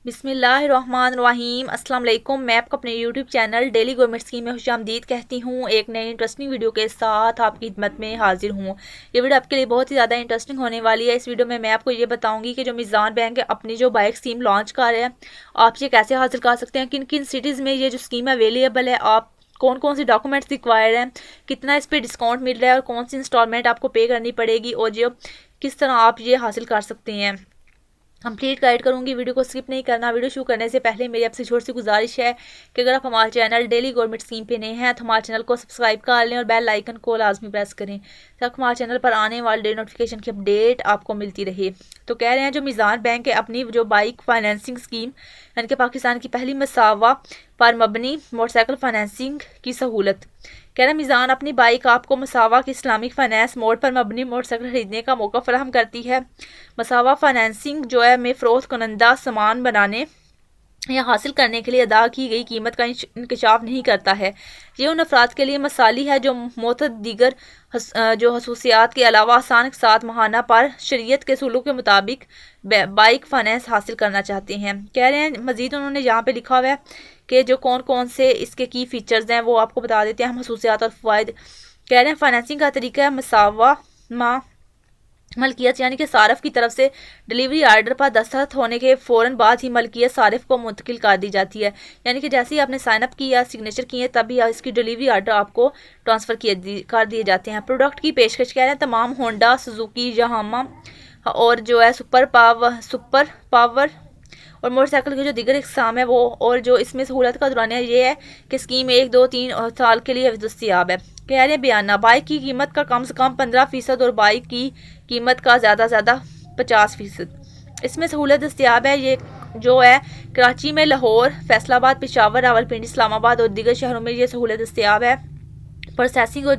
بسم اللہ الرحمن الرحیم۔ السلام علیکم۔ میں آپ کو اپنے YouTube channel daily government scheme میں خوش آمدید کہتی ہوں۔ ایک نئی انٹرسٹنگ ویڈیو کے ساتھ آپ کی خدمت میں حاضر ہوں۔ یہ ویڈیو آپ کے لیے بہت ہی زیادہ انٹرسٹنگ ہونے والی ہے۔ اس ویڈیو میں آپ کو یہ بتاؤں گی کہ جو میزان بینک اپنی جو بائک اسکیم لانچ کر رہے ہیں، آپ یہ کیسے حاصل کر سکتے ہیں، کن کن سٹیز میں یہ جو اسکیم اویلیبل ہے، آپ کون کون سی ڈاکومنٹس ریکوائرڈ ہیں، کتنا اس پہ ڈسکاؤنٹ مل رہا ہے اور کون سی انسٹالمنٹ آپ کو پے کرنی پڑے گی، اور جو کس طرح آپ یہ حاصل کر سکتے ہیں، کمپلیٹ گائیڈ کروں گی۔ ویڈیو کو سکپ نہیں کرنا۔ ویڈیو شروع کرنے سے پہلے میری آپ سے چھوٹی سی گزارش ہے کہ اگر آپ ہمارے چینل ڈیلی گورنمنٹ اسکیم پہ نئے ہیں تو ہمارے چینل کو سبسکرائب کر لیں اور بیل آئیکن کو لازمی پریس کریں تاکہ ہمارے چینل پر آنے والے نوٹیفیکیشن کی اپڈیٹ آپ کو ملتی رہے۔ تو کہہ رہے ہیں جو میزان بینک ہے اپنی جو بائک فائنینسنگ اسکیم، یعنی کہ پاکستان کی پہلی مساوہ پر مبنی موٹر سائیکل فائنینسنگ کی سہولت، کہہ رہے ہیں میزان اپنی بائک آپ کو مساوہ کی اسلامک فائنانس موڈ پر مبنی موٹر سائیکل خریدنے کا موقع فراہم کرتی ہے۔ مساوہ فائنینسنگ جو ہے میں فروخت کنندہ سامان بنانے یا حاصل کرنے کے لیے ادا کی گئی قیمت کا انکشاف نہیں کرتا ہے۔ یہ ان افراد کے لیے مثالی ہے جو معتد دیگر جو خصوصیات کے علاوہ آسان کے ساتھ ماہانہ پر شریعت کے اصولوں کے مطابق بائک فائنانس حاصل کرنا چاہتے ہیں۔ کہہ رہے ہیں مزید انہوں نے یہاں پہ لکھا ہوا ہے کہ جو کون کون سے اس کے کی فیچرز ہیں وہ آپ کو بتا دیتے ہیں ہم، خصوصیات اور فوائد۔ کہہ رہے ہیں فائنینسنگ کا طریقہ ہے مساوہ ملکیت، یعنی کہ صارف کی طرف سے ڈیلیوری آرڈر پر دستخط ہونے کے فوراً بعد ہی ملکیت صارف کو منتقل کر دی جاتی ہے، یعنی کہ جیسے ہی آپ نے سائن اپ کیا، سگنیچر کیے، تبھی اس کی ڈیلیوری آرڈر آپ کو ٹرانسفر کر دیے جاتے ہیں۔ پروڈکٹ کی پیشکش کہہ رہے ہیں تمام ہونڈا، سوزوکی، یاماہا اور جو ہے سپر پاور اور موٹر سائیکل کے جو دیگر اقسام ہے وہ، اور جو اس میں سہولت کا دورانیہ یہ ہے کہ اسکیم 1، 2، 3 سال کے لیے دستیاب ہے۔ کہہ رہے ہیں بیانہ بائک کی قیمت کا کم سے کم 15% اور بائک کی قیمت کا زیادہ سے زیادہ 50%۔ اس میں سہولت دستیاب ہے یہ جو ہے کراچی میں، لاہور، فیصل آباد، پشاور، راولپنڈی، اسلام آباد اور دیگر شہروں میں یہ سہولت دستیاب ہے۔ پروسیسنگ اور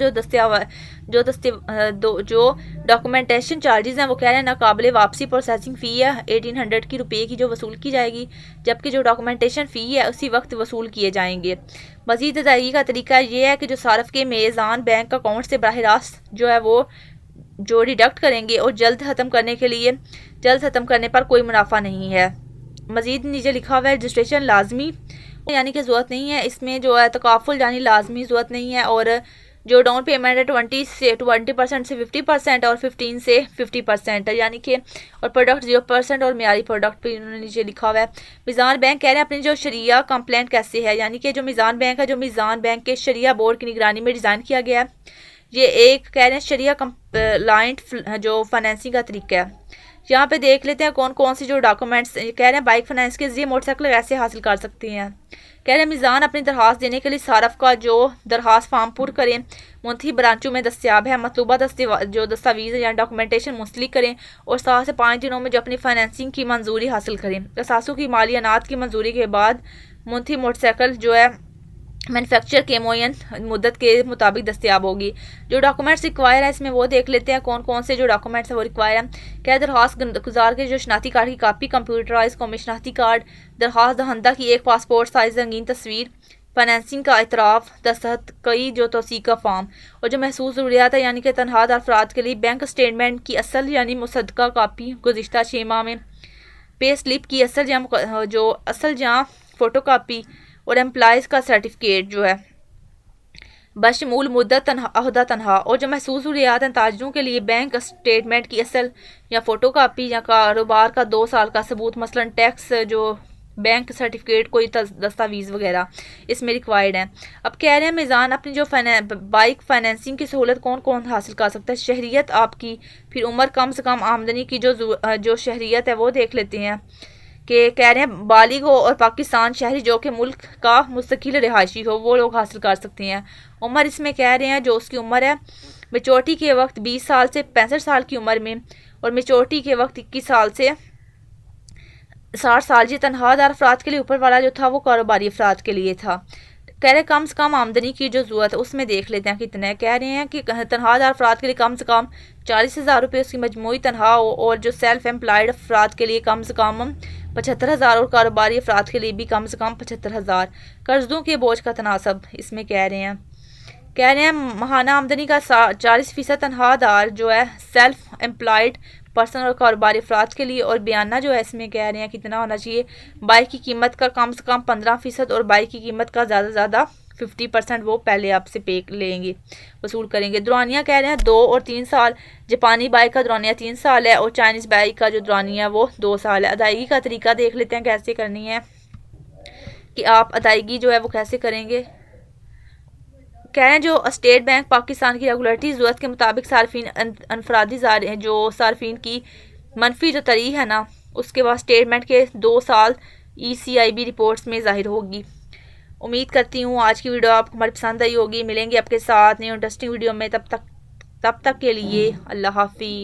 جو ڈاکومنٹیشن چارجز ہیں وہ کہہ رہے ہیں ناقابل واپسی پروسیسنگ فی ہے 1800 کی روپے کی جو وصول کی جائے گی، جبکہ جو ڈاکومنٹیشن فی ہے اسی وقت وصول کیے جائیں گے۔ مزید ادائیگی کا طریقہ یہ ہے کہ جو صارف کے میزان بینک اکاؤنٹ سے براہ راست جو ہے وہ جو ڈیڈکٹ کریں گے، اور جلد ختم کرنے پر کوئی منافع نہیں ہے۔ مزید نیچے لکھا ہوا ہے رجسٹریشن لازمی یعنی کہ ضرورت نہیں ہے، اس میں جو ہے تکافل یعنی لازمی ضرورت نہیں ہے، اور جو ڈاؤن پیمنٹ ہے 20% سے 50% اور 15 سے 50% ہے، یعنی کہ اور پروڈکٹ 0% اور معیاری پروڈکٹ پہ انہوں نے نیچے لکھا ہوا ہے۔ میزان بینک کہہ رہے ہیں اپنی جو شریعہ کمپلینٹ کیسے ہے، یعنی کہ جو میزان بینک ہے جو میزان بینک کے شریعہ بورڈ کی نگرانی میں ڈیزائن کیا گیا ہے۔ یہ ایک کہہ رہے ہیں شریعہ کمپلائنٹ جو فائنینسنگ کا طریقہ ہے۔ یہاں پہ دیکھ لیتے ہیں کون کون سی جو ڈاکومنٹس کہہ رہے ہیں بائک فائنانس کے ذریعے موٹر سائیکل کیسے حاصل کر سکتے ہیں۔ کہہ رہے ہیں میزان اپنی درخواست دینے کے لیے صارف کا جو درخواست فارم پر کریں، منتخب برانچوں میں دستیاب ہے، مطلوبہ جو دستاویز یا ڈاکومنٹیشن منسلک کریں، اور 7 سے 5 دنوں میں جو اپنی فائنینسنگ کی منظوری حاصل کریں۔ اثاثوں کی مالیانات کی منظوری کے بعد منتخب موٹر سائیکل جو ہے مینوفیکچر کے معین مدت کے مطابق دستیاب ہوگی۔ جو ڈاکومنٹس ریکوائر ہیں اس میں وہ دیکھ لیتے ہیں کون کون سے جو ڈاکومنٹس ہیں وہ ریکوائر ہیں۔ کیا درخواست گزار کے جو شناختی کارڈ کی کاپی، کمپیوٹرائز قومی شناختی کارڈ، درخواست دہندہ کی ایک پاسپورٹ سائز رنگین تصویر، فائنینسنگ کا اعتراف، دستخط کئی جو توثیق کا فارم، اور جو محسوس ضروریات ہے یعنی کہ تنہا دار افراد کے لیے بینک اسٹیٹمنٹ کی اصل یعنی مصدقہ کاپی گزشتہ 6 ماہ میں، پے سلپ کی اصل جہاں فوٹو کاپی، اور امپلائز کا سرٹیفکیٹ جو ہے بشمول مدت عہدہ تنہا، اور جو محسوس ضروریات ہیں تاجروں کے لیے بینک اسٹیٹمنٹ کی اصل یا فوٹو کاپی، یا کاروبار کا 2 سال کا ثبوت مثلا ٹیکس جو بینک سرٹیفکیٹ کوئی دستاویز وغیرہ اس میں ریکوائرڈ ہیں۔ اب کہہ رہے ہیں میزان اپنی جو بائک فائنینسنگ کی سہولت کون کون حاصل کر سکتا ہے۔ شہریت آپ کی، پھر عمر، کم سے کم آمدنی کی جو شہریت ہے وہ دیکھ لیتے ہیں کہ کہہ رہے ہیں بالغ ہو اور پاکستان شہری جو کہ ملک کا مستقل رہائشی ہو وہ لوگ حاصل کر سکتے ہیں۔ عمر اس میں کہہ رہے ہیں جو اس کی عمر ہے میچورٹی کے وقت 20 سال سے 65 سال کی عمر میں، اور میچورٹی کے وقت 21 سال سے 60 سال۔ یہ تنہا دار افراد کے لیے اوپر والا جو تھا وہ کاروباری افراد کے لیے تھا۔ کہہ رہے ہیں کم سے کم آمدنی کی جو ضرورت ہے اس میں دیکھ لیتے ہیں کتنا ہے۔ کہہ رہے ہیں کہ تنہا دار افراد کے لیے کم سے کم 40,000 روپے اس کی مجموعی تنخواہ ہو، اور جو سیلف امپلائڈ افراد کے لیے کم سے کم 75,000، اور کاروباری افراد کے لیے بھی کم سے کم 75,000۔ قرضوں کے بوجھ کا تناسب اس میں کہہ رہے ہیں ماہانہ آمدنی کا 40% تنہا دار جو ہے سیلف امپلائڈ پرسنل اور کاروباری افراد کے لیے، اور بیانہ جو ہے اس میں کہہ رہے ہیں کتنا ہونا چاہیے، بائک کی قیمت کا کم سے کم 15% اور بائک کی قیمت کا زیادہ سے زیادہ 50% وہ پہلے آپ سے پے لیں گے، وصول کریں گے۔ دورانیہ کہہ رہے ہیں 2 اور 3 سال، جاپانی بائک کا دورانیہ 3 سال ہے، اور چائنیز بائک کا جو دورانیہ ہے وہ 2 سال ہے۔ ادائیگی کا طریقہ دیکھ لیتے ہیں کیسے کرنی ہے، کہ آپ ادائیگی جو ہے وہ کیسے کریں گے۔ کہہ رہے ہیں جو اسٹیٹ بینک پاکستان کی ریگولیٹری ضرورت کے مطابق صارفین انفرادی جو صارفین کی منفی جو تاریخ ہے نا، اس کے بعد اسٹیٹمنٹ کے 2 سال ECIB رپورٹس میں ظاہر ہوگی۔ امید کرتی ہوں آج کی ویڈیو آپ کو ہماری پسند آئی ہوگی۔ ملیں گے آپ کے ساتھ نیو انٹرسٹنگ ویڈیو میں، تب تک کے لیے اللہ حافظ۔